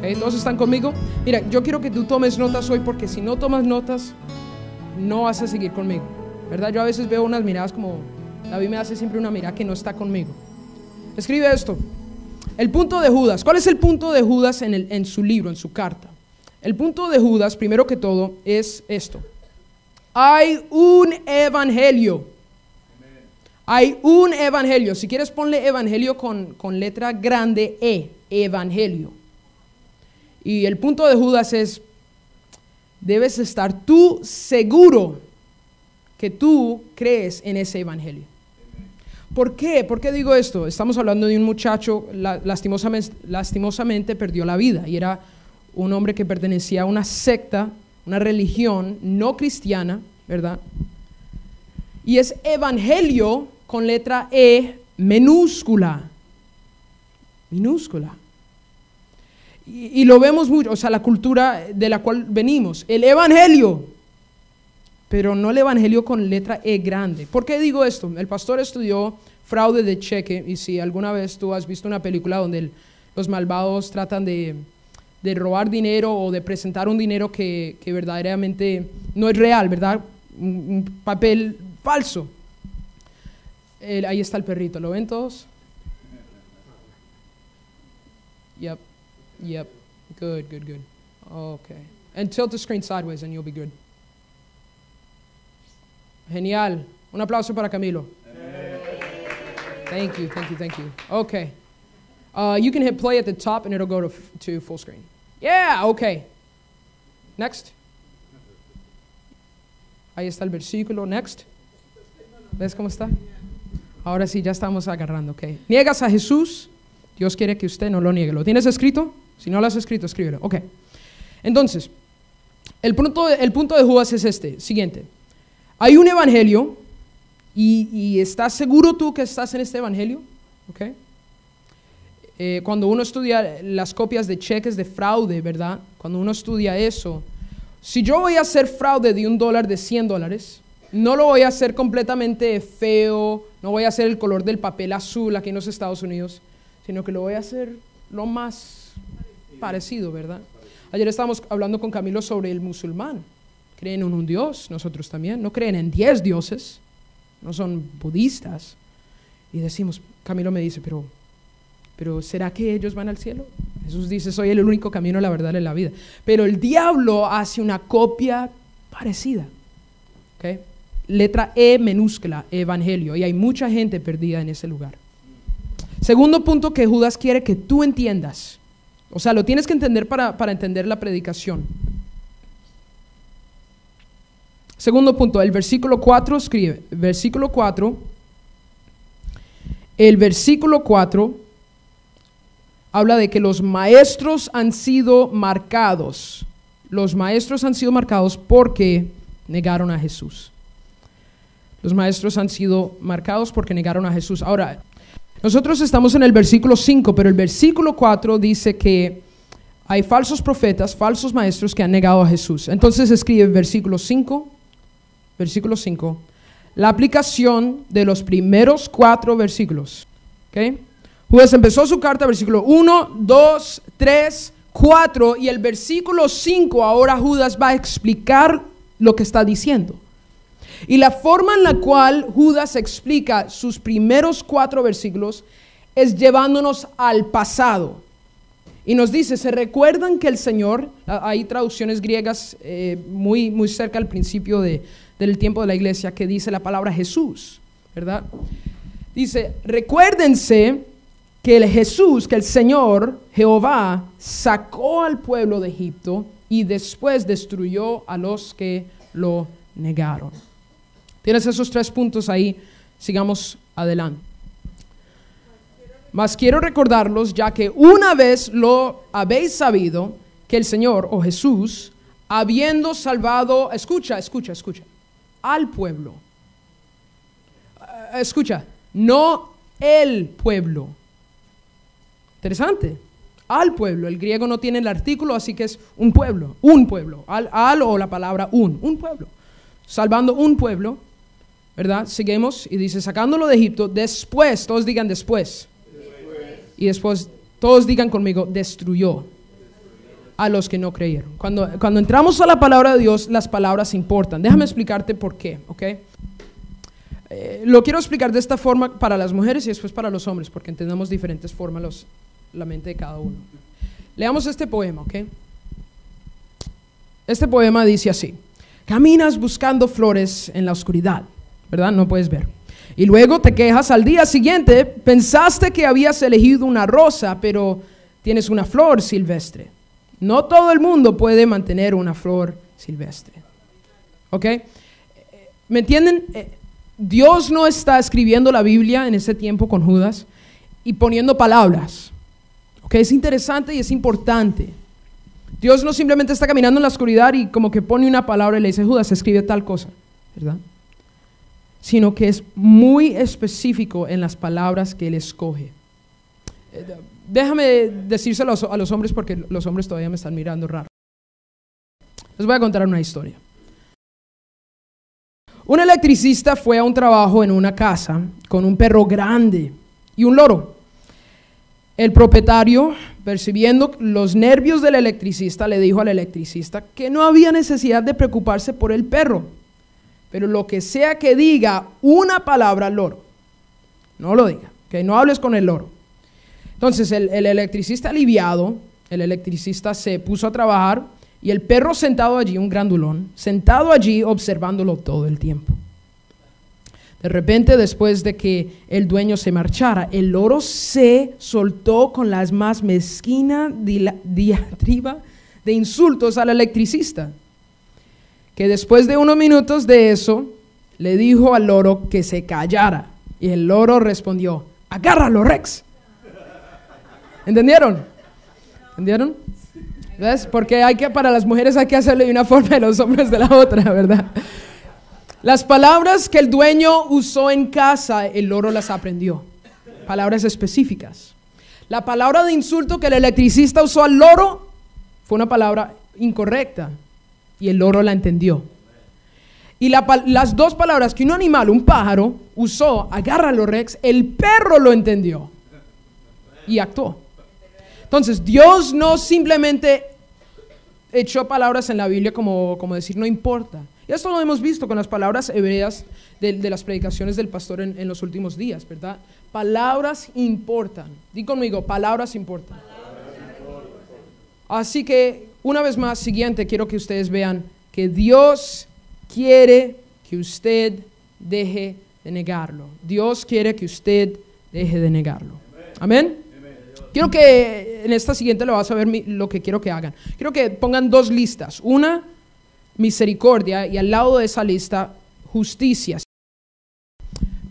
¿Ok? ¿Todos están conmigo? Mira, yo quiero que tú tomes notas hoy, porque si no tomas notas, no vas a seguir conmigo, ¿verdad? Yo a veces veo unas miradas como David me hace siempre una mirada que no está conmigo. Escribe esto. El punto de Judas. ¿Cuál es el punto de Judas en su libro, en su carta? El punto de Judas, primero que todo, es esto. Hay un evangelio. Hay un evangelio. Si quieres, ponle evangelio con letra grande E. Evangelio. Y el punto de Judas es: debes estar tú seguro que tú crees en ese evangelio. ¿Por qué? ¿Por qué digo esto? Estamos hablando de un muchacho, lastimosamente perdió la vida, y era un hombre que pertenecía a una secta, una religión no cristiana, ¿verdad? Y es evangelio con letra E minúscula. Minúscula. Y lo vemos mucho, o sea, la cultura de la cual venimos, el evangelio, pero no el evangelio con letra E grande. ¿Por qué digo esto? El pastor estudió fraude de cheque, y si alguna vez tú has visto una película donde los malvados tratan de robar dinero o de presentar un dinero que verdaderamente no es real, ¿verdad? Un papel falso. Ahí está el perrito, ¿lo ven todos? Yep. Good. Okay. And tilt the screen sideways and you'll be good. Genial. Un aplauso para Camilo. Thank you. Okay. You can hit play at the top and it'll go to full screen. Yeah, okay. Next. Ahí está el versículo. Next. ¿Ves cómo está? Ahora sí, ya estamos agarrando, ok. ¿Niegas a Jesús? Dios quiere que usted no lo niegue. ¿Lo tienes escrito? Si no lo has escrito, escríbelo. Ok. Entonces, el punto de Judas es este, siguiente. Hay un evangelio y ¿estás seguro tú que estás en este evangelio? Ok. Cuando uno estudia las copias de cheques de fraude, ¿verdad? Cuando uno estudia eso, si yo voy a hacer fraude de $1 de $100, no lo voy a hacer completamente feo, no voy a hacer el color del papel azul aquí en los Estados Unidos, sino que lo voy a hacer lo más parecido, ¿verdad? Ayer estábamos hablando con Camilo sobre el musulmán. Creen en un Dios, nosotros también. No creen en 10 dioses, no son budistas. Y decimos, Camilo me dice, pero ¿será que ellos van al cielo? Jesús dice, soy el único camino, la verdad y la vida. Pero el diablo hace una copia parecida. ¿Okay? Letra E minúscula, evangelio. Y hay mucha gente perdida en ese lugar. Segundo punto que Judas quiere que tú entiendas. O sea, lo tienes que entender para entender la predicación. Segundo punto, el versículo 4 escribe, el versículo 4 habla de que los maestros han sido marcados. Los maestros han sido marcados porque negaron a Jesús. Los maestros han sido marcados porque negaron a Jesús. Ahora, nosotros estamos en el versículo 5, pero el versículo 4 dice que hay falsos profetas, falsos maestros que han negado a Jesús. Entonces escribe versículo 5, la aplicación de los primeros 4 versículos. ¿Okay? Judas empezó su carta, versículo 1, 2, 3, 4, y el versículo 5, ahora Judas va a explicar lo que está diciendo. Y la forma en la cual Judas explica sus primeros 4 versículos es llevándonos al pasado. Y nos dice, ¿se recuerdan que el Señor, hay traducciones griegas muy cerca al principio del tiempo de la iglesia, que dice la palabra Jesús, ¿verdad? Dice, recuérdense que el Señor, Jehová, sacó al pueblo de Egipto y después destruyó a los que lo negaron. Tienes esos 3 puntos ahí, sigamos adelante. Mas quiero recordarlos, ya que una vez lo habéis sabido, que el Señor o Jesús, habiendo salvado, escucha, al pueblo. Escucha, no el pueblo. Interesante. Al pueblo. El griego no tiene el artículo, así que es un pueblo. Al o la palabra un pueblo. Salvando un pueblo, ¿verdad? Seguimos y dice, sacándolo de Egipto, después, todos digan después. Y después, todos digan conmigo, destruyó. a los que no creyeron. Cuando entramos a la palabra de Dios, las palabras importan. Déjame explicarte por qué, ¿ok? Lo quiero explicar de esta forma para las mujeres y después para los hombres, porque entendamos diferentes formas la mente de cada uno. Leamos este poema, ¿ok? Este poema dice así: caminas buscando flores en la oscuridad, ¿verdad? No puedes ver. Y luego te quejas al día siguiente, pensaste que habías elegido una rosa, pero tienes una flor silvestre. No todo el mundo puede mantener una flor silvestre. ¿Ok? ¿Me entienden? Dios no está escribiendo la Biblia en ese tiempo con Judas y poniendo palabras. ¿Ok? Es interesante y es importante. Dios no simplemente está caminando en la oscuridad y como que pone una palabra y le dice: Judas, escribe tal cosa, ¿verdad? Sino que es muy específico en las palabras que Él escoge. Déjame decírselo a los hombres porque los hombres todavía me están mirando raro. Les voy a contar una historia. Un electricista fue a un trabajo en una casa con un perro grande y un loro. El propietario, percibiendo los nervios del electricista, le dijo al electricista que no había necesidad de preocuparse por el perro, pero lo que sea que diga una palabra al loro, no lo diga, que no hables con el loro. Entonces el electricista aliviado, el electricista se puso a trabajar y el perro sentado allí, un grandulón, sentado allí observándolo todo el tiempo. De repente, después de que el dueño se marchara, el loro se soltó con las más mezquina diatriba de insultos al electricista, que después de unos minutos de eso, le dijo al loro que se callara. Y el loro respondió: agárralo, Rex. ¿Entendieron? ¿Entendieron? ¿Ves? Porque para las mujeres hay que hacerlo de una forma y los hombres de la otra, ¿verdad? Las palabras que el dueño usó en casa, el loro las aprendió. Palabras específicas. La palabra de insulto que el electricista usó al loro fue una palabra incorrecta y el loro la entendió. Y las dos palabras que un animal, un pájaro, usó, agárralo, Rex, el perro lo entendió y actuó. Entonces, Dios no simplemente echó palabras en la Biblia como decir no importa. Y esto lo hemos visto con las palabras hebreas de las predicaciones del pastor en los últimos días, ¿verdad? Palabras importan. Di conmigo, palabras importan. Así que, una vez más, siguiente, quiero que ustedes vean que Dios quiere que usted deje de negarlo. Dios quiere que usted deje de negarlo. Amén. Quiero que en esta siguiente lo vas a ver lo que quiero que hagan. Quiero que pongan dos listas. Una, misericordia, y al lado de esa lista, justicia.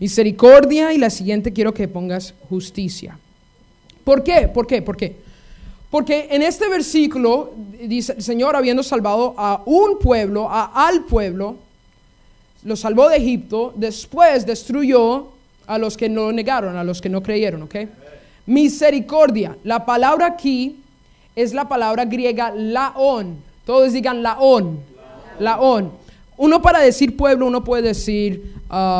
Misericordia, y la siguiente quiero que pongas justicia. ¿Por qué? ¿Por qué? ¿Por qué? Porque en este versículo dice: el Señor, habiendo salvado a un pueblo, al pueblo, lo salvó de Egipto, después destruyó a los que no negaron, a los que no creyeron, ¿ok? Misericordia, la palabra aquí es la palabra griega laón. Todos digan laón. Laón. Uno, para decir pueblo, uno puede decir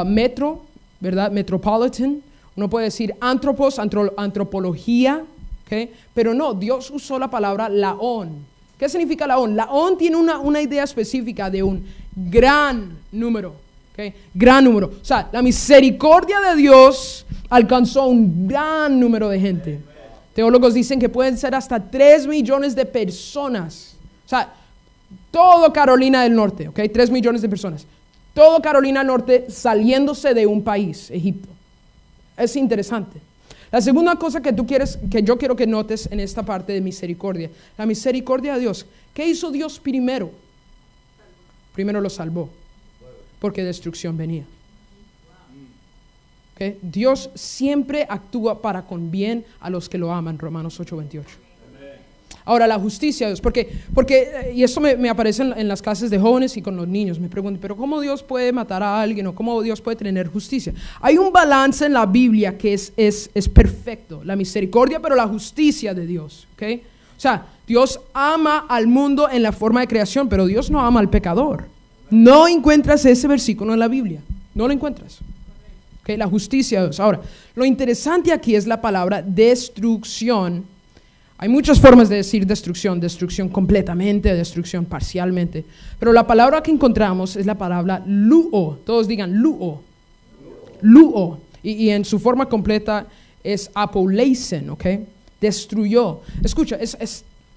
metro, ¿verdad? Metropolitan. Uno puede decir antropos, antropología, ¿okay? Pero no, Dios usó la palabra laón. ¿Qué significa laón? Laón tiene una idea específica de un gran número, ¿okay? Gran número. O sea, la misericordia de Dios alcanzó un gran número de gente. Teólogos dicen que pueden ser hasta 3 millones de personas. O sea, todo Carolina del Norte, ¿ok? 3 millones de personas. Todo Carolina del Norte saliéndose de un país, Egipto. Es interesante. La segunda cosa que yo quiero que notes en esta parte de misericordia, la misericordia de Dios. ¿Qué hizo Dios primero? Primero lo salvó, porque destrucción venía. ¿Okay? Dios siempre actúa para con bien a los que lo aman, Romanos 8:28. Ahora, la justicia de Dios, porque y esto me aparece en las clases de jóvenes y con los niños, me preguntan, pero ¿cómo Dios puede matar a alguien o cómo Dios puede tener justicia? Hay un balance en la Biblia que es perfecto, la misericordia, pero la justicia de Dios, ¿okay? O sea, Dios ama al mundo en la forma de creación, pero Dios no ama al pecador. No encuentras ese versículo en la Biblia, no lo encuentras. Okay, la justicia de Dios. Ahora, lo interesante aquí es la palabra destrucción Hay muchas formas de decir destrucción, destrucción completamente, destrucción parcialmente, pero la palabra que encontramos es la palabra luo. Todos digan luo. Luo. Y en su forma completa es apoleisen, ¿ok? Destruyó. Escucha,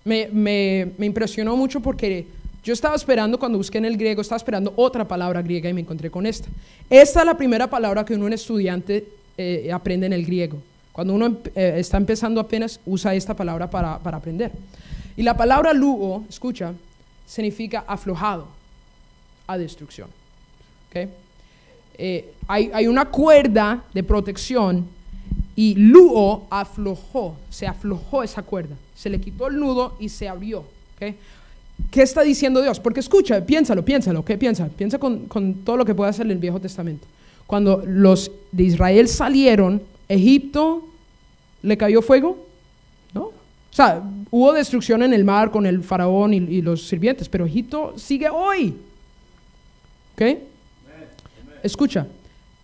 me impresionó mucho porque yo estaba esperando, cuando busqué en el griego, estaba esperando otra palabra griega y me encontré con esta. Esta es la primera palabra que un estudiante aprende en el griego. Cuando uno está empezando apenas, usa esta palabra para aprender. Y la palabra luo, escucha, significa aflojado a destrucción. ¿Okay? Hay una cuerda de protección y luo aflojó, se aflojó esa cuerda. Se le quitó el nudo y se abrió. ¿Okay? ¿Qué está diciendo Dios? Porque escucha, piénsalo, ¿qué piensa? Piensa con todo lo que puede hacer el Viejo Testamento. Cuando los de Israel salieron, Egipto le cayó fuego, ¿no? O sea, hubo destrucción en el mar con el faraón y los sirvientes, pero Egipto sigue hoy. ¿Ok? Escucha,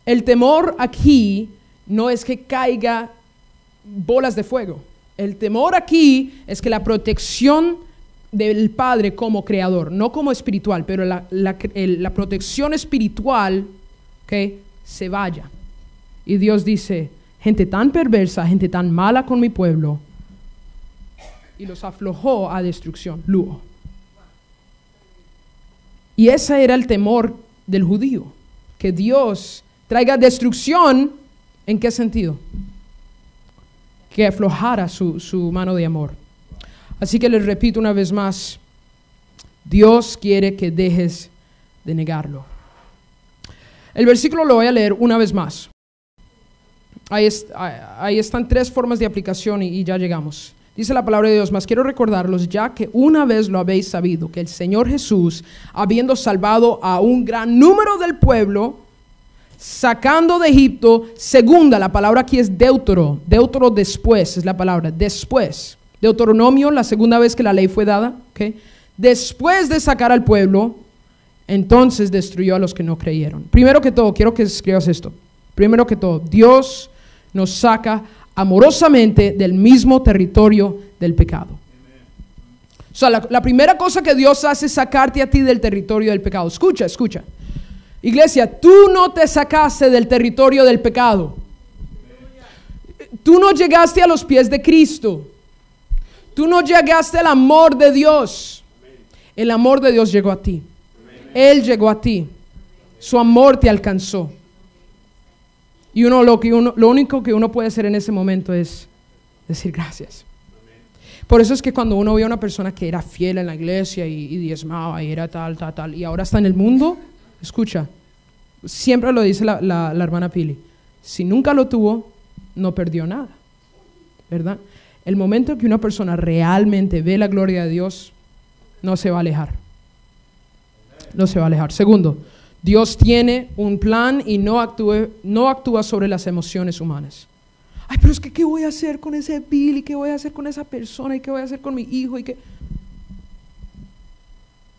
el temor aquí no es que caiga bolas de fuego. El temor aquí es que la protección del Padre como creador, no como espiritual, pero la protección espiritual, ¿okay?, se vaya. Y Dios dice, gente tan perversa, gente tan mala con mi pueblo, y los aflojó a destrucción, luo. Y ese era el temor del judío, que Dios traiga destrucción. ¿En qué sentido? Que aflojara su mano de amor. Así que les repito una vez más, Dios quiere que dejes de negarlo. El versículo lo voy a leer una vez más. Ahí están 3 formas de aplicación y ya llegamos. Dice la palabra de Dios, mas quiero recordarlos ya que una vez lo habéis sabido, que el Señor Jesús, habiendo salvado a un gran número del pueblo, sacando de Egipto, segunda, la palabra aquí es deutero después, es la palabra, después. Deuteronomio, la segunda vez que la ley fue dada, ¿okay? Después de sacar al pueblo, entonces destruyó a los que no creyeron. Primero que todo, quiero que escribas esto. Primero que todo, Dios nos saca amorosamente del mismo territorio del pecado. O sea, la primera cosa que Dios hace es sacarte a ti del territorio del pecado. Escucha. Iglesia, tú no te sacaste del territorio del pecado. Tú no llegaste a los pies de Cristo. Tú no llegaste al amor de Dios. El amor de Dios llegó a ti. Él llegó a ti. Su amor te alcanzó. Y lo único que uno puede hacer en ese momento es decir gracias. Por eso es que cuando uno ve a una persona que era fiel en la iglesia y diezmaba y era tal, y ahora está en el mundo, escucha, siempre lo dice la hermana Pili, si nunca lo tuvo, no perdió nada, ¿verdad? El momento que una persona realmente ve la gloria de Dios, no se va a alejar. No se va a alejar. Segundo, Dios tiene un plan y no actúa sobre las emociones humanas. Ay, pero es que ¿qué voy a hacer con ese Bill? ¿Y qué voy a hacer con esa persona? ¿Y qué voy a hacer con mi hijo?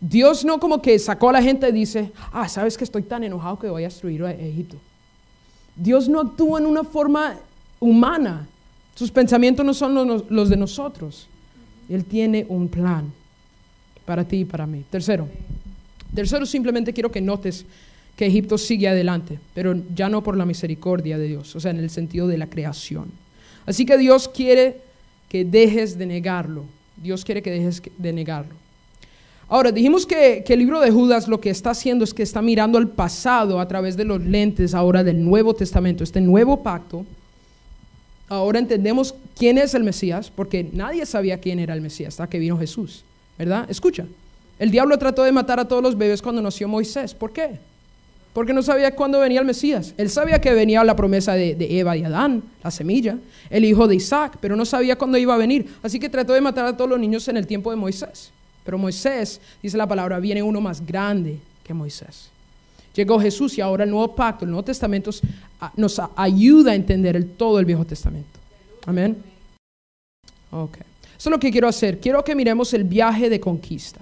Dios no como que sacó a la gente y dice, ¿sabes que estoy tan enojado que voy a destruir a Egipto? Dios no actúa en una forma humana. Sus pensamientos no son los de nosotros. Él tiene un plan para ti y para mí. Tercero, simplemente quiero que notes que Egipto sigue adelante, pero ya no por la misericordia de Dios, o sea, en el sentido de la creación. Así que Dios quiere que dejes de negarlo. Dios quiere que dejes de negarlo. Ahora, dijimos que el libro de Judas lo que está haciendo es que está mirando al pasado a través de los lentes ahora del Nuevo Testamento, este nuevo pacto. Ahora entendemos quién es el Mesías, porque nadie sabía quién era el Mesías hasta que vino Jesús, ¿verdad? Escucha, el diablo trató de matar a todos los bebés cuando nació Moisés. ¿Por qué? Porque no sabía cuándo venía el Mesías. Él sabía que venía la promesa de Eva y Adán, la semilla, el hijo de Isaac, pero no sabía cuándo iba a venir. Así que trató de matar a todos los niños en el tiempo de Moisés. Pero Moisés, dice la palabra, viene uno más grande que Moisés. Llegó Jesús y ahora el Nuevo Pacto, el Nuevo Testamento nos ayuda a entender todo el Viejo Testamento. Amén. Ok. Eso es lo que quiero hacer. Quiero que miremos el viaje de conquista.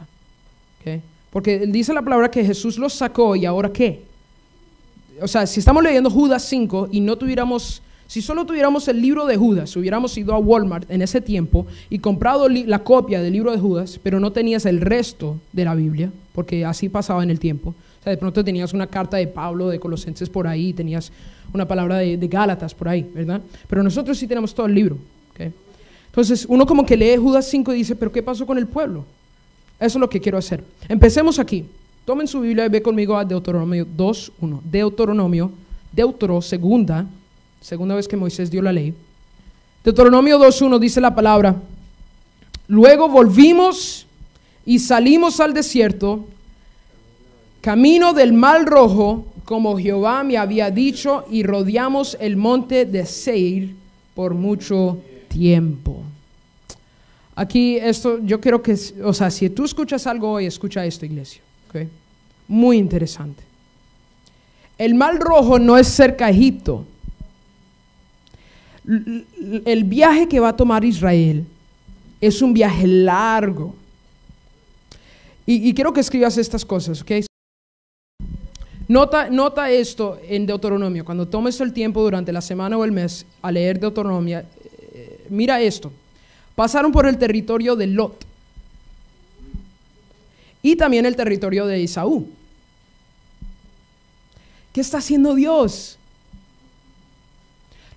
Okay. Porque dice la palabra que Jesús los sacó y ahora ¿qué? O sea, si estamos leyendo Judas 5 y no tuviéramos Si solo tuviéramos el libro de Judas, hubiéramos ido a Walmart en ese tiempo y comprado la copia del libro de Judas, pero no tenías el resto de la Biblia, porque así pasaba en el tiempo. O sea, de pronto tenías una carta de Pablo, de Colosenses por ahí, tenías una palabra de Gálatas por ahí, ¿verdad? Pero nosotros sí tenemos todo el libro, ¿okay? Entonces, uno como que lee Judas 5 y dice, ¿pero qué pasó con el pueblo? Eso es lo que quiero hacer. Empecemos aquí. Tomen su Biblia y ve conmigo a Deuteronomio 2:1. Deutero, segunda vez que Moisés dio la ley. Deuteronomio 2:1 dice la palabra: luego volvimos y salimos al desierto, camino del Mar Rojo, como Jehová me había dicho, y rodeamos el monte de Seir por mucho tiempo. Aquí esto, yo quiero que, o sea, si tú escuchas algo hoy, escucha esto, iglesia, ¿okay? Muy interesante. El Mar Rojo no es cerca a Egipto. El viaje que va a tomar Israel es un viaje largo. Y quiero que escribas estas cosas, ¿ok? Nota esto en Deuteronomio. Cuando tomes el tiempo durante la semana o el mes a leer Deuteronomio, mira esto. Pasaron por el territorio de Lot y también el territorio de Esaú. ¿Qué está haciendo Dios?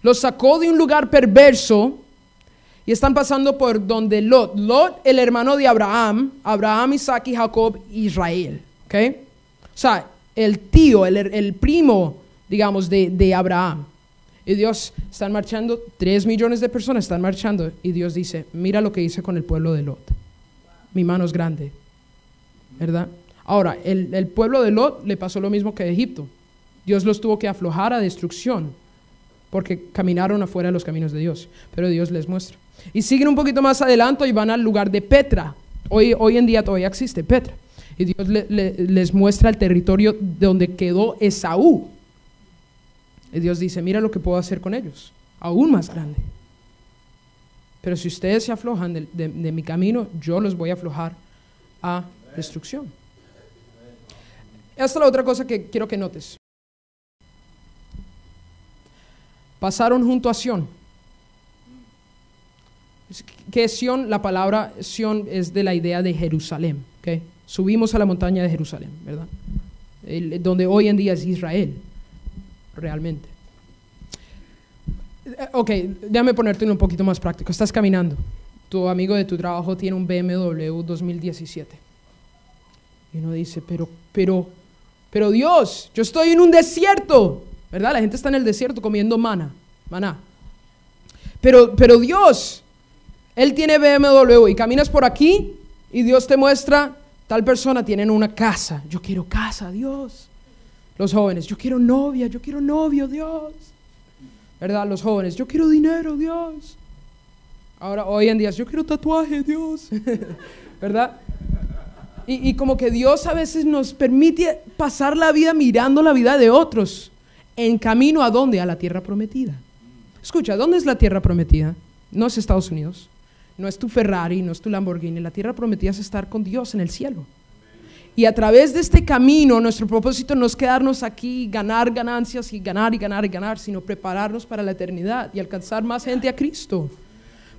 Los sacó de un lugar perverso y están pasando por donde Lot, el hermano de Abraham, Isaac y Jacob, Israel, ¿ok? O sea, el tío, el primo, digamos, de Abraham. Y Dios, están marchando, 3 millones de personas están marchando, y Dios dice, mira lo que hice con el pueblo de Lot. Mi mano es grande, ¿verdad? Ahora, el pueblo de Lot le pasó lo mismo que a Egipto. Dios los tuvo que aflojar a destrucción, porque caminaron afuera de los caminos de Dios, pero Dios les muestra. Y siguen un poquito más adelante y van al lugar de Petra. Hoy en día todavía existe Petra. Y Dios les muestra el territorio donde quedó Esaú. Y Dios dice, mira lo que puedo hacer con ellos, aún más grande. Pero si ustedes se aflojan de mi camino, yo los voy a aflojar a destrucción. Esta es la otra cosa que quiero que notes. Pasaron junto a Sión. ¿Qué es Sión? La palabra Sión es de la idea de Jerusalén, ¿okay? Subimos a la montaña de Jerusalén, ¿verdad? Donde hoy en día es Israel, realmente. Ok, déjame ponerte un poquito más práctico. Estás caminando, tu amigo de tu trabajo tiene un BMW 2017. Y uno dice, pero Dios, yo estoy en un desierto, ¿verdad? La gente está en el desierto comiendo maná. Pero Dios, Él tiene BMW y caminas por aquí y Dios te muestra, tal persona tiene una casa. Yo quiero casa, Dios. Los jóvenes, yo quiero novia, yo quiero novio, Dios. ¿Verdad? Los jóvenes, yo quiero dinero, Dios. Ahora, hoy en día, yo quiero tatuaje, Dios. ¿Verdad? Y como que Dios a veces nos permite pasar la vida mirando la vida de otros. ¿En camino a dónde? A la tierra prometida. Escucha, ¿dónde es la tierra prometida? No es Estados Unidos, no es tu Ferrari, no es tu Lamborghini. La tierra prometida es estar con Dios en el cielo. Y a través de este camino, nuestro propósito no es quedarnos aquí, ganar ganancias y ganar, sino prepararnos para la eternidad y alcanzar más gente a Cristo.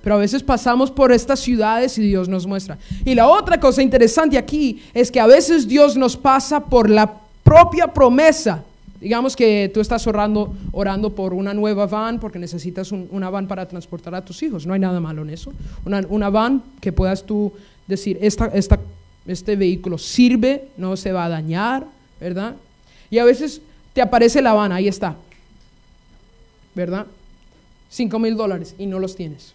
Pero a veces pasamos por estas ciudades y Dios nos muestra. Y la otra cosa interesante aquí es que a veces Dios nos pasa por la propia promesa. Digamos que tú estás orando por una nueva van porque necesitas una van para transportar a tus hijos. No hay nada malo en eso. Una van que puedas tú decir, este vehículo sirve, no se va a dañar, ¿verdad? Y a veces te aparece la van, ahí está, ¿verdad? $5,000 y no los tienes.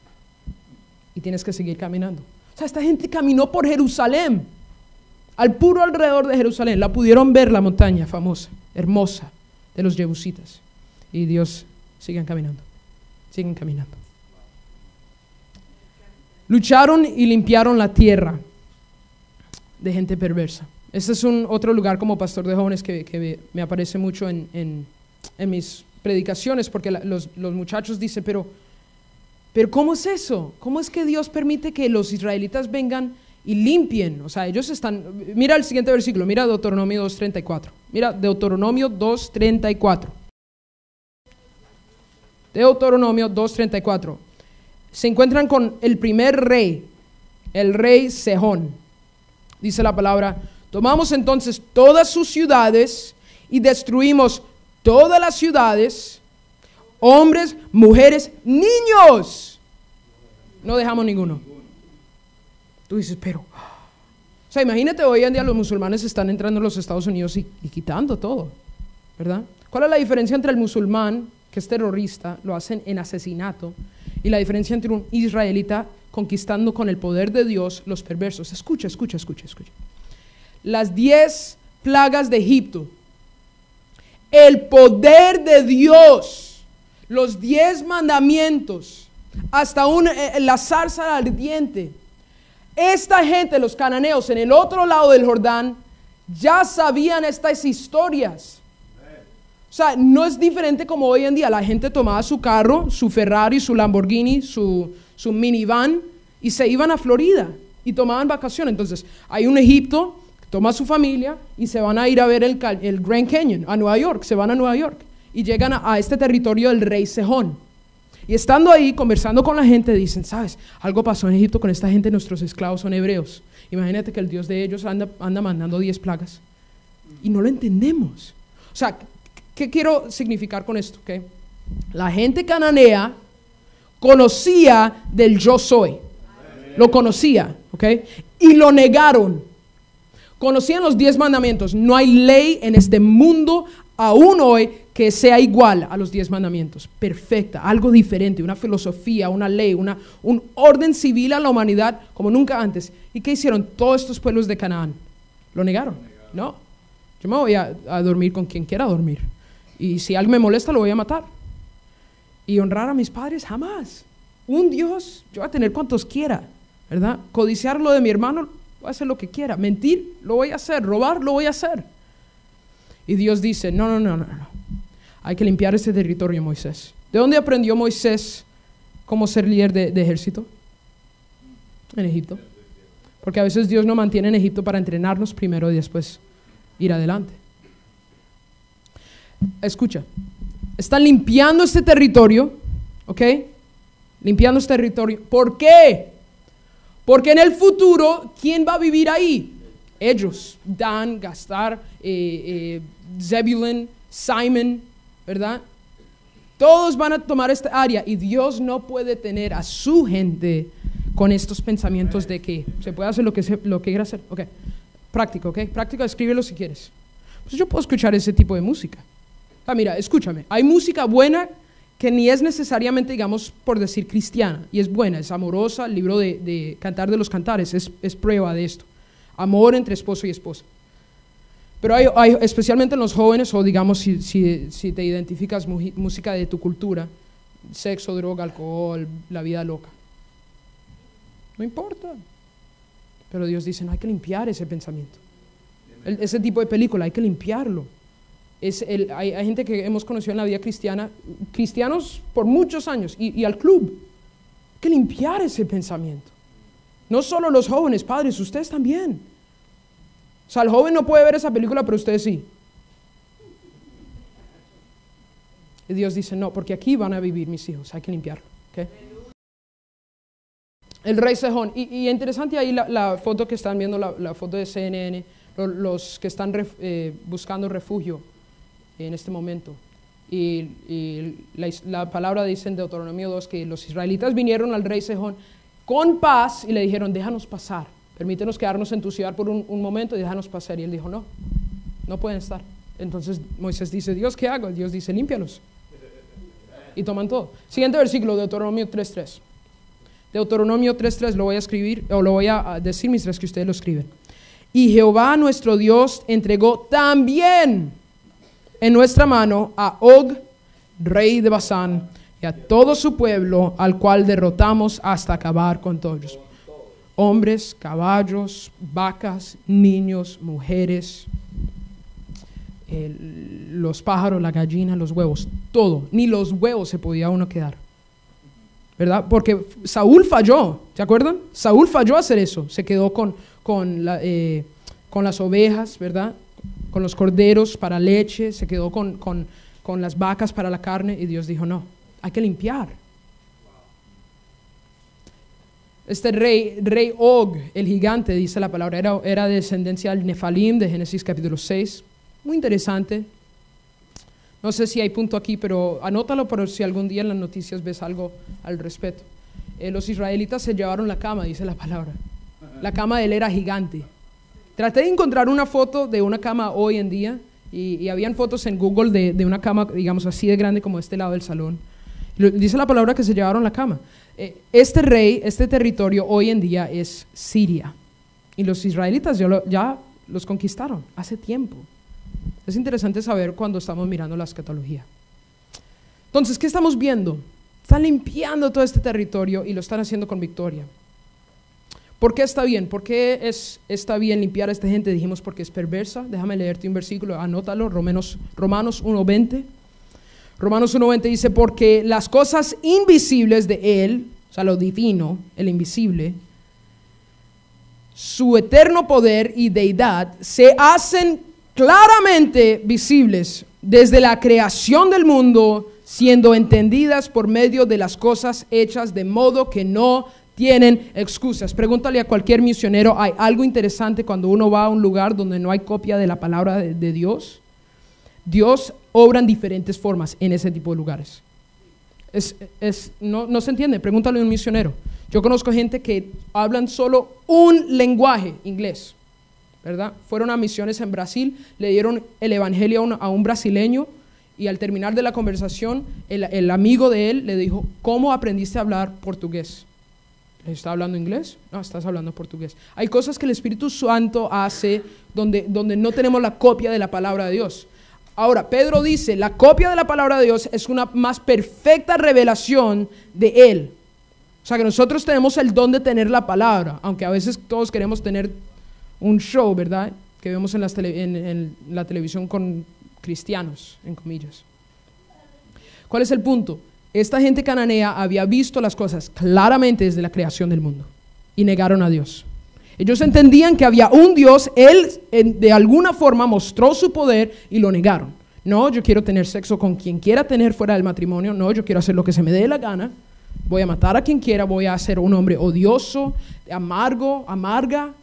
Y tienes que seguir caminando. O sea, esta gente caminó por Jerusalén, al puro alrededor de Jerusalén. La pudieron ver, la montaña famosa, hermosa, de los Jebusitas. Y Dios, siguen caminando. Lucharon y limpiaron la tierra de gente perversa. Este es otro lugar como pastor de jóvenes que me aparece mucho en mis predicaciones, porque los muchachos dicen, pero ¿cómo es eso? ¿Cómo es que Dios permite que los israelitas vengan y limpien? O sea, ellos están, mira el siguiente versículo, mira Deuteronomio 2:34. Mira Deuteronomio 2:34. Deuteronomio 2:34. Se encuentran con el primer rey, el rey Sejón. Dice la palabra: tomamos entonces todas sus ciudades y destruimos todas las ciudades, hombres, mujeres, niños. No dejamos ninguno. Tú dices, pero... O sea, imagínate, hoy en día los musulmanes están entrando a los Estados Unidos y quitando todo, ¿verdad? ¿Cuál es la diferencia entre el musulmán, que es terrorista, lo hacen en asesinato, y la diferencia entre un israelita conquistando con el poder de Dios los perversos? Escucha. Las 10 plagas de Egipto, el poder de Dios, los 10 mandamientos, hasta la zarza ardiente. Esta gente, los cananeos, en el otro lado del Jordán, ya sabían estas historias. O sea, no es diferente como hoy en día. La gente tomaba su carro, su Ferrari, su Lamborghini, su minivan, y se iban a Florida y tomaban vacaciones. Entonces, hay un Egipto, toma a su familia y se van a ir a ver el Grand Canyon, a Nueva York. Se van a Nueva York y llegan a este territorio del rey Sejón. Y estando ahí, conversando con la gente, dicen, ¿sabes? Algo pasó en Egipto con esta gente, nuestros esclavos son hebreos. Imagínate que el Dios de ellos anda mandando 10 plagas. Y no lo entendemos. O sea, ¿qué quiero significar con esto? ¿Okay? La gente cananea conocía del yo soy. Lo conocía, ¿ok? Y lo negaron. Conocían los 10 mandamientos. No hay ley en este mundo aún hoy que sea igual a los 10 mandamientos, perfecta, algo diferente, una filosofía, una ley, un orden civil a la humanidad como nunca antes. ¿Y qué hicieron todos estos pueblos de Canaán? Lo negaron. No, yo me voy a dormir con quien quiera dormir, y si alguien me molesta lo voy a matar. Y honrar a mis padres, jamás. Un Dios, yo voy a tener cuantos quiera, ¿verdad? Codiciar lo de mi hermano, voy a hacer lo que quiera. Mentir, lo voy a hacer. Robar, lo voy a hacer. Y Dios dice, no. Hay que limpiar este territorio, Moisés. ¿De dónde aprendió Moisés cómo ser líder de ejército? En Egipto. Porque a veces Dios nos mantiene en Egipto para entrenarnos primero y después ir adelante. Escucha, están limpiando este territorio, ¿ok? Limpiando este territorio. ¿Por qué? Porque en el futuro, ¿quién va a vivir ahí? Ellos, Dan, Gastar, Zebulun, Simon, ¿verdad? Todos van a tomar esta área y Dios no puede tener a su gente con estos pensamientos de que se puede hacer lo que quiera hacer. Ok, práctico, ok, práctico, escríbelo si quieres. Pues yo puedo escuchar ese tipo de música. Mira, escúchame, hay música buena que ni es necesariamente, digamos, por decir cristiana, y es buena, es amorosa. El libro de Cantar de los Cantares es prueba de esto. Amor entre esposo y esposa. Pero hay especialmente en los jóvenes, o digamos si te identificas música de tu cultura, sexo, droga, alcohol, la vida loca. No importa. Pero Dios dice, no, hay que limpiar ese pensamiento. Ese tipo de película, hay que limpiarlo. Hay gente que hemos conocido en la vida cristiana, cristianos por muchos años, y al club. Hay que limpiar ese pensamiento. No solo los jóvenes, padres, ustedes también. O sea, el joven no puede ver esa película, pero ustedes sí. Y Dios dice, no, porque aquí van a vivir mis hijos, hay que limpiarlo. ¿Okay? El rey Sejón. Y interesante ahí la foto que están viendo, la foto de CNN, los que están buscando refugio en este momento. Y la palabra dice en Deuteronomio 2 que los israelitas vinieron al rey Sejón con paz y le dijeron, déjanos pasar, permítenos quedarnos en tu ciudad por un momento y déjanos pasar. Y él dijo, no pueden estar. Entonces Moisés dice, Dios, ¿qué hago? Dios dice, límpialos. Y toman todo. Siguiente versículo, Deuteronomio 3:3. Deuteronomio 3:3 lo voy a escribir, o lo voy a decir mientras que ustedes lo escriben. Y Jehová nuestro Dios entregó también en nuestra mano a Og, rey de Basán, y a todo su pueblo, al cual derrotamos hasta acabar con todos. Hombres, caballos, vacas, niños, mujeres, los pájaros, la gallina, los huevos, todo. Ni los huevos se podía uno quedar, ¿verdad? Porque Saúl falló, ¿se acuerdan? Saúl falló a hacer eso. Se quedó con las ovejas, ¿verdad? Con los corderos para leche, se quedó con las vacas para la carne, y Dios dijo, no, hay que limpiar. Este rey Og, el gigante, dice la palabra, era de descendencia del Nefalim, de Génesis capítulo 6. Muy interesante. No sé si hay punto aquí, pero anótalo por si algún día en las noticias ves algo al respecto. Los israelitas se llevaron la cama, dice la palabra. La cama de él era gigante. Traté de encontrar una foto de una cama hoy en día y habían fotos en Google de una cama, digamos, así de grande como este lado del salón. Dice la palabra que se llevaron la cama. Este territorio hoy en día es Siria. Y los israelitas ya los conquistaron hace tiempo. Es interesante saber cuando estamos mirando la escatología. Entonces, ¿qué estamos viendo? Están limpiando todo este territorio y lo están haciendo con victoria. ¿Por qué está bien? ¿Por qué está bien limpiar a esta gente? Dijimos porque es perversa. Déjame leerte un versículo, anótalo, Romanos 1:20. Romanos 1:20 dice, porque las cosas invisibles de Él, o sea, lo divino, el invisible, su eterno poder y deidad, se hacen claramente visibles desde la creación del mundo, siendo entendidas por medio de las cosas hechas, de modo que no tienen excusas. Pregúntale a cualquier misionero, ¿hay algo interesante cuando uno va a un lugar donde no hay copia de la palabra de Dios? Dios obra en diferentes formas en ese tipo de lugares. No se entiende, pregúntale a un misionero. Yo conozco gente que hablan solo un lenguaje, inglés, ¿verdad? Fueron a misiones en Brasil, le dieron el evangelio a un brasileño y al terminar de la conversación, el amigo de él le dijo, ¿cómo aprendiste a hablar portugués? ¿Estás hablando inglés? No, estás hablando portugués. Hay cosas que el Espíritu Santo hace donde no tenemos la copia de la palabra de Dios. Ahora, Pedro dice, la copia de la palabra de Dios es una más perfecta revelación de Él. O sea que nosotros tenemos el don de tener la palabra, aunque a veces todos queremos tener un show, ¿verdad? Que vemos en la televisión con cristianos, en comillas. ¿Cuál es el punto? Esta gente cananea había visto las cosas claramente desde la creación del mundo y negaron a Dios. Ellos entendían que había un Dios, Él de alguna forma mostró su poder y lo negaron. No, yo quiero tener sexo con quien quiera tener fuera del matrimonio, no, yo quiero hacer lo que se me dé la gana, voy a matar a quien quiera, voy a ser un hombre odioso, amarga.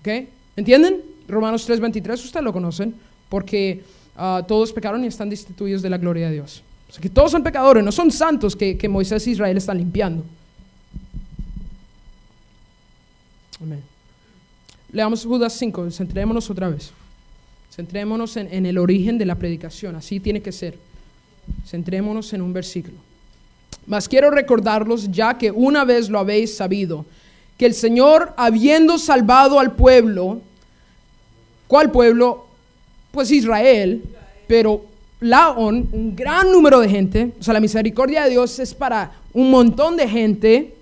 ¿Ok? ¿Entienden? Romanos 3:23, ustedes lo conocen, porque todos pecaron y están destituidos de la gloria de Dios. O sea que todos son pecadores, no son santos que Moisés e Israel están limpiando. Amén. Leamos Judas 5, centrémonos otra vez. Centrémonos en el origen de la predicación, así tiene que ser. Centrémonos en un versículo. Mas quiero recordarlos, ya que una vez lo habéis sabido, que el Señor, habiendo salvado al pueblo, ¿cuál pueblo? Pues Israel, pero Laón, un gran número de gente, o sea, la misericordia de Dios es para un montón de gente,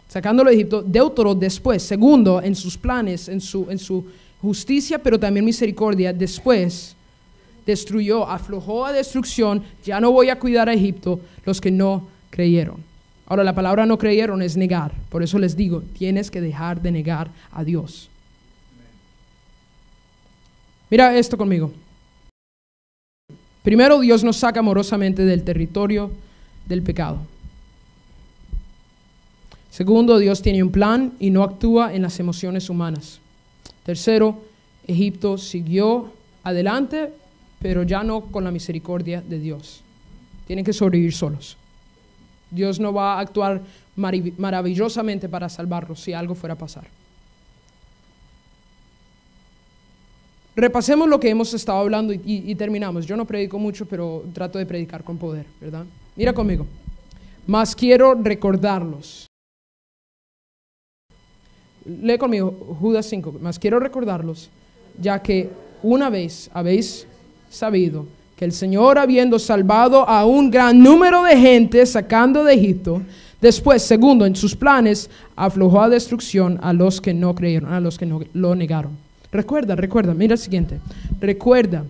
sacándolo de Egipto, deutero después, segundo en sus planes, en su justicia, pero también misericordia, después destruyó, aflojó a destrucción, ya no voy a cuidar a Egipto, los que no creyeron. Ahora, la palabra no creyeron es negar, por eso les digo, tienes que dejar de negar a Dios. Mira esto conmigo. Primero, Dios nos saca amorosamente del territorio del pecado. Segundo, Dios tiene un plan y no actúa en las emociones humanas. Tercero, Egipto siguió adelante, pero ya no con la misericordia de Dios. Tienen que sobrevivir solos. Dios no va a actuar maravillosamente para salvarlos si algo fuera a pasar. Repasemos lo que hemos estado hablando y terminamos. Yo no predico mucho, pero trato de predicar con poder, ¿verdad? Mira conmigo. Mas quiero recordarlos. Lee conmigo Judas 5. Mas quiero recordarlos, ya que una vez habéis sabido que el Señor, habiendo salvado a un gran número de gente sacando de Egipto, después, segundo, en sus planes, aflojó a destrucción a los que no creyeron, a los que no lo negaron. Recuerda, mira el siguiente. Recuerda,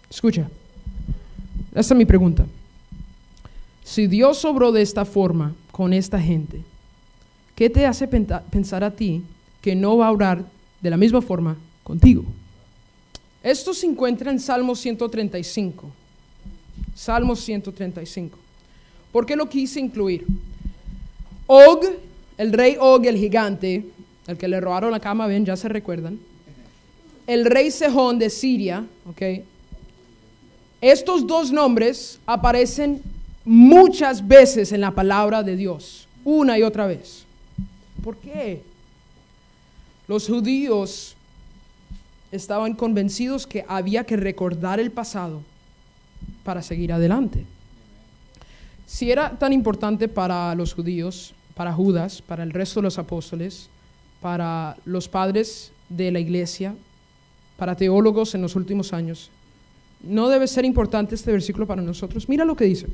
escucha, esta es mi pregunta. Si Dios obró de esta forma con esta gente, ¿qué te hace pensar a ti que no va a obrar de la misma forma contigo? Esto se encuentra en Salmo 135. Salmo 135. ¿Por qué lo quise incluir? Og, el rey Og, el gigante, el que le robaron la cama, ven, ya se recuerdan. El rey Sejón de Siria, ¿ok? Estos dos nombres aparecen muchas veces en la palabra de Dios, una y otra vez. ¿Por qué? Los judíos estaban convencidos que había que recordar el pasado para seguir adelante. Si era tan importante para los judíos, para Judas, para el resto de los apóstoles, para los padres de la iglesia, para teólogos en los últimos años, ¿no debe ser importante este versículo para nosotros? Mira lo que dice.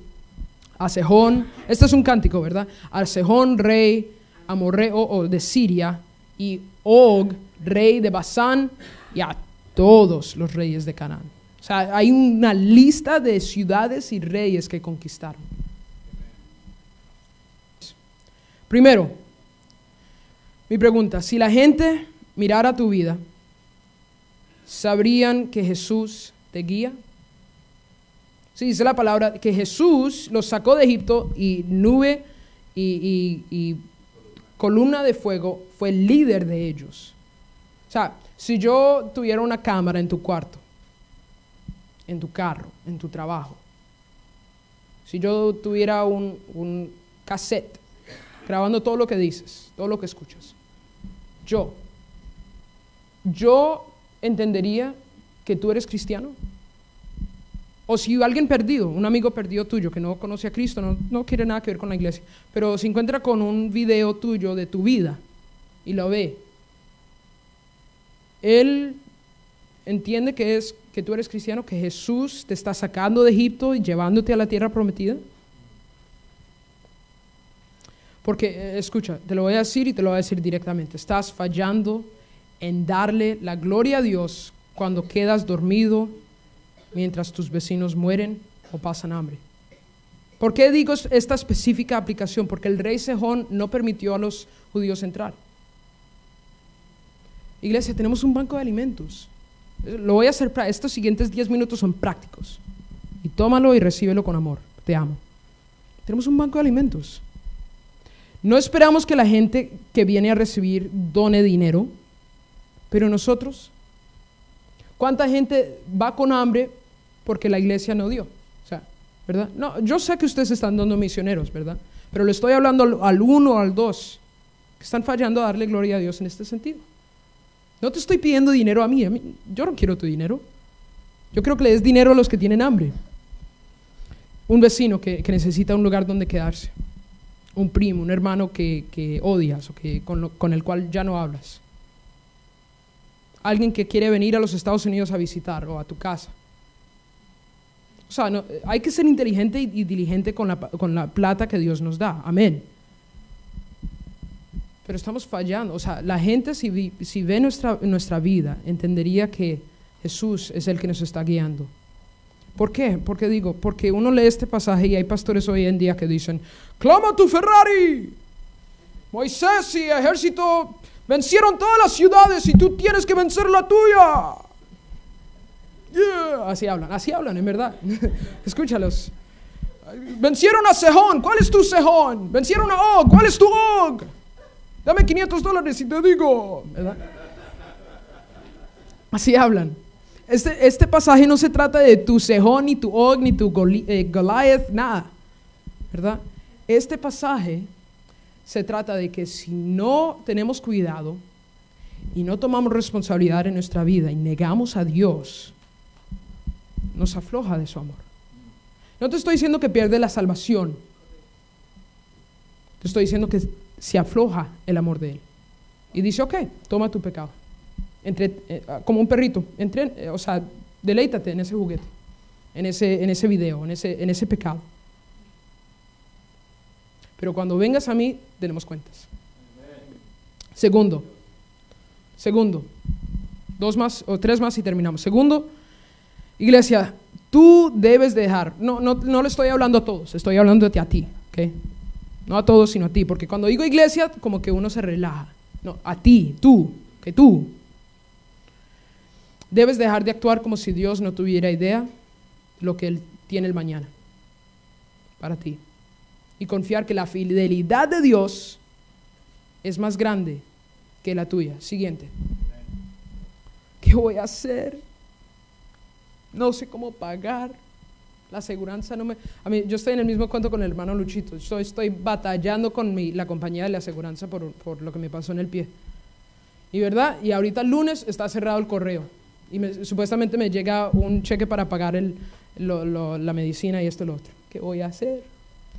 A Sejón, este es un cántico, ¿verdad? A Sejón, rey amorreo de Siria, y Og, rey de Basán, y a todos los reyes de Canaán. O sea, hay una lista de ciudades y reyes que conquistaron. Primero, mi pregunta, si la gente mirara tu vida, ¿sabrían que Jesús te guía? Sí, dice la palabra que Jesús los sacó de Egipto y nube y columna de fuego fue el líder de ellos. O sea, si yo tuviera una cámara en tu cuarto, en tu carro, en tu trabajo, si yo tuviera un cassette grabando todo lo que dices, todo lo que escuchas, yo entendería que tú eres cristiano. O si alguien perdido, un amigo perdido tuyo que no conoce a Cristo, no quiere nada que ver con la iglesia, pero se encuentra con un video tuyo de tu vida y lo ve, él entiende que tú eres cristiano, que Jesús te está sacando de Egipto y llevándote a la tierra prometida. Porque, escucha, te lo voy a decir y te lo voy a decir directamente, estás fallando en darle la gloria a Dios cuando quedas dormido mientras tus vecinos mueren o pasan hambre. ¿Por qué digo esta específica aplicación? Porque el rey Sejón no permitió a los judíos entrar. Iglesia, tenemos un banco de alimentos. Lo voy a hacer, estos siguientes 10 minutos son prácticos. Y tómalo y recíbelo con amor. Te amo. Tenemos un banco de alimentos. No esperamos que la gente que viene a recibir done dinero, pero nosotros, ¿cuánta gente va con hambre porque la iglesia no dio? O sea, ¿verdad? No, yo sé que ustedes están dando misioneros, ¿verdad? Pero le estoy hablando al 1 o al 2 que están fallando a darle gloria a Dios en este sentido. No te estoy pidiendo dinero a mí, yo no quiero tu dinero. Yo creo que le des dinero a los que tienen hambre. Un vecino que necesita un lugar donde quedarse. Un primo, un hermano que odias o con el cual ya no hablas. Alguien que quiere venir a los Estados Unidos a visitar o a tu casa. O sea, hay que ser inteligente y diligente con la plata que Dios nos da. Amén. Pero estamos fallando. O sea, la gente si ve nuestra vida, entendería que Jesús es el que nos está guiando. ¿Por qué? Porque uno lee este pasaje y hay pastores hoy en día que dicen, clama tu Ferrari. Moisés y ejército vencieron todas las ciudades y tú tienes que vencer la tuya. Yeah. Así hablan, en verdad. Escúchalos. Vencieron a Sejón, ¿cuál es tu Sejón? Vencieron a Og, ¿cuál es tu Og? Dame $500 y te digo, ¿verdad? Así hablan. Este pasaje no se trata de tu Sejón, ni tu Og, ni tu Goliath, nada, ¿verdad? Este pasaje se trata de que si no tenemos cuidado y no tomamos responsabilidad en nuestra vida y negamos a Dios, nos afloja de su amor. No te estoy diciendo que pierde la salvación, te estoy diciendo que se afloja el amor de Él. Y dice, ok, toma tu pecado. Como un perrito, o sea, deleítate en ese juguete, en ese video, en ese pecado. Pero cuando vengas a mí, tenemos cuentas. Segundo, 2 más o 3 más y terminamos. Segundo, iglesia, tú debes dejar, no le estoy hablando a todos, estoy hablando a ti, ¿ok? No a todos, sino a ti, porque cuando digo iglesia, como que uno se relaja. No, a ti, tú. Debes dejar de actuar como si Dios no tuviera idea de lo que Él tiene el mañana para ti. y confiar que la fidelidad de Dios es más grande que la tuya. Siguiente. ¿Qué voy a hacer? No sé cómo pagar. La aseguranza no me... yo estoy en el mismo cuento con el hermano Luchito. Estoy batallando con la compañía de la aseguranza por lo que me pasó en el pie. Y verdad, y ahorita el lunes está cerrado el correo. Y supuestamente me llega un cheque para pagar la medicina y esto y lo otro. ¿Qué voy a hacer?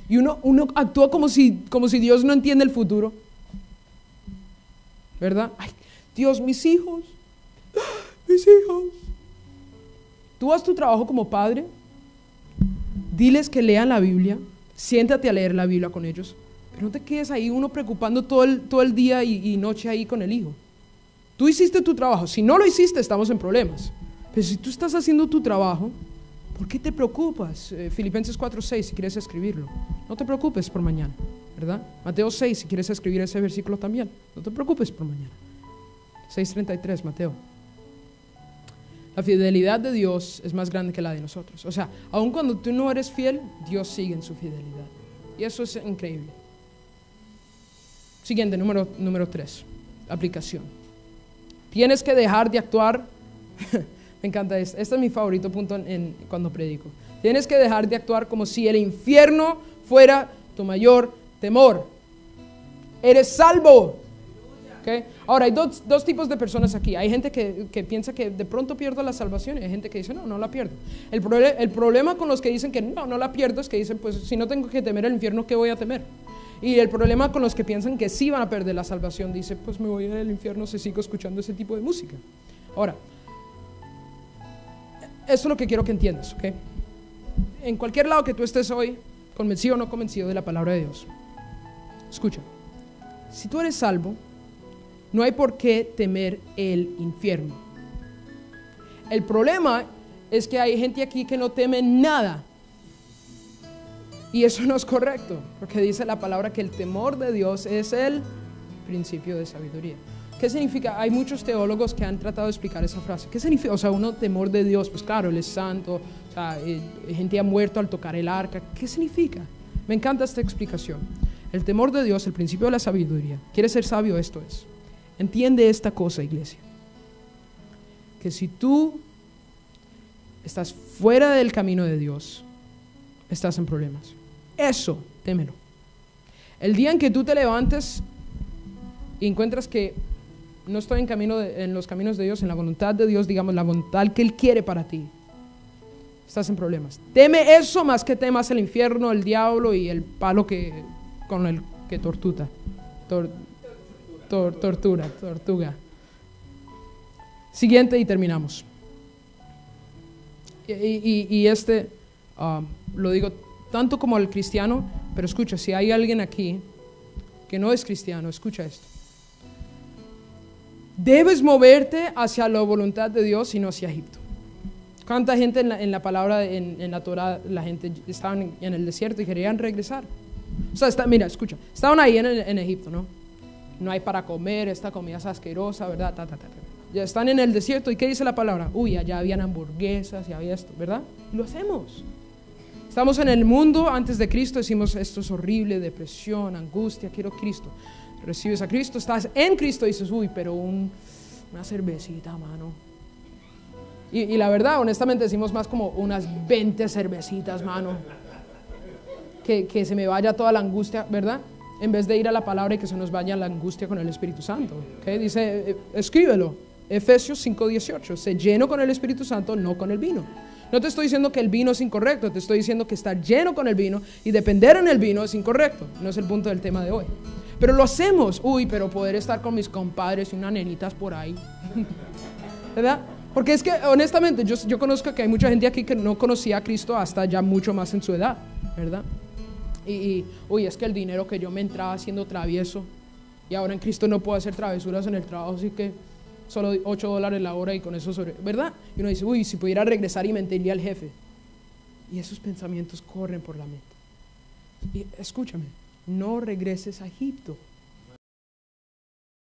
Y uno actúa como si Dios no entiende el futuro. ¿Verdad? Ay, Dios, mis hijos. Mis hijos. Tú haz tu trabajo como padre. Diles que lean la Biblia. Siéntate a leer la Biblia con ellos. Pero no te quedes ahí uno preocupando todo el día y noche ahí con el hijo. Tú hiciste tu trabajo. Si no lo hiciste, estamos en problemas. Pero si tú estás haciendo tu trabajo, ¿por qué te preocupas? Filipenses 4:6, si quieres escribirlo. No te preocupes por mañana, ¿verdad? Mateo 6, si quieres escribir ese versículo también. No te preocupes por mañana. 6:33, Mateo. La fidelidad de Dios es más grande que la de nosotros. O sea, aun cuando tú no eres fiel, Dios sigue en su fidelidad. Y eso es increíble. Siguiente, número 3. Aplicación. Tienes que dejar de actuar. Me encanta esto. Este es mi favorito punto cuando predico. Tienes que dejar de actuar como si el infierno fuera tu mayor temor. Eres salvo. ¿Okay? Ahora, hay dos tipos de personas aquí. Hay gente que piensa que de pronto pierdo la salvación y hay gente que dice, no la pierdo. El problema con los que dicen que no la pierdo es que dicen, pues si no tengo que temer el infierno, ¿qué voy a temer? Y el problema con los que piensan que sí van a perder la salvación, dice, pues me voy al infierno si sigo escuchando ese tipo de música. Ahora, eso es lo que quiero que entiendas, ¿ok? En cualquier lado que tú estés hoy, convencido o no convencido de la palabra de Dios, escucha, si tú eres salvo, no hay por qué temer el infierno. El problema es que hay gente aquí que no teme nada. Y eso no es correcto, porque dice la palabra que el temor de Dios es el principio de sabiduría. ¿Qué significa? Hay muchos teólogos que han tratado de explicar esa frase. ¿Qué significa? O sea, temor de Dios, pues claro, Él es santo, o sea, gente ha muerto al tocar el arca. ¿Qué significa? Me encanta esta explicación. El temor de Dios, el principio de la sabiduría. ¿Quieres ser sabio? Esto es. Entiende esta cosa, iglesia. Que si tú estás fuera del camino de Dios, estás en problemas. Eso, témelo. El día en que tú te levantes y encuentras que no estoy en los caminos de Dios, en la voluntad de Dios, digamos, la voluntad que Él quiere para ti, estás en problemas. Teme eso más que temas el infierno, el diablo y el palo con el que tortuga. Siguiente y terminamos. Y lo digo tanto como al cristiano, pero escucha, si hay alguien aquí que no es cristiano, escucha esto. Debes moverte hacia la voluntad de Dios y no hacia Egipto. ¿Cuánta gente en la palabra, en la Torah, la gente estaban en el desierto y querían regresar? O sea, mira, escucha, estaban ahí en Egipto, ¿no? No hay para comer, esta comida es asquerosa, ¿verdad? Ya están en el desierto y ¿qué dice la palabra? Uy, allá habían hamburguesas y había esto, ¿verdad? Y lo hacemos. Estamos en el mundo antes de Cristo, decimos esto es horrible, depresión, angustia, quiero Cristo. Recibes a Cristo, estás en Cristo y dices, uy, pero una cervecita, mano. Y la verdad, honestamente, decimos más como unas 20 cervecitas, mano. Que se me vaya toda la angustia, ¿verdad? En vez de ir a la palabra y que se nos vaya la angustia con el Espíritu Santo. ¿Okay? Dice, escríbelo, Efesios 5:18, sé lleno con el Espíritu Santo, no con el vino. No te estoy diciendo que el vino es incorrecto, te estoy diciendo que estar lleno con el vino y depender en el vino es incorrecto. No es el punto del tema de hoy. Pero lo hacemos, pero poder estar con mis compadres y unas nenitas por ahí. ¿Verdad? Porque es que, honestamente, yo conozco que hay mucha gente aquí que no conocía a Cristo hasta ya mucho más en su edad, ¿verdad? Es que el dinero que yo me entraba haciendo travieso y ahora en Cristo no puedo hacer travesuras en el trabajo, así que solo $8 la hora y con eso ¿verdad? Y uno dice, si pudiera regresar y mentiría al jefe. Y esos pensamientos corren por la mente. Y escúchame, no regreses a Egipto.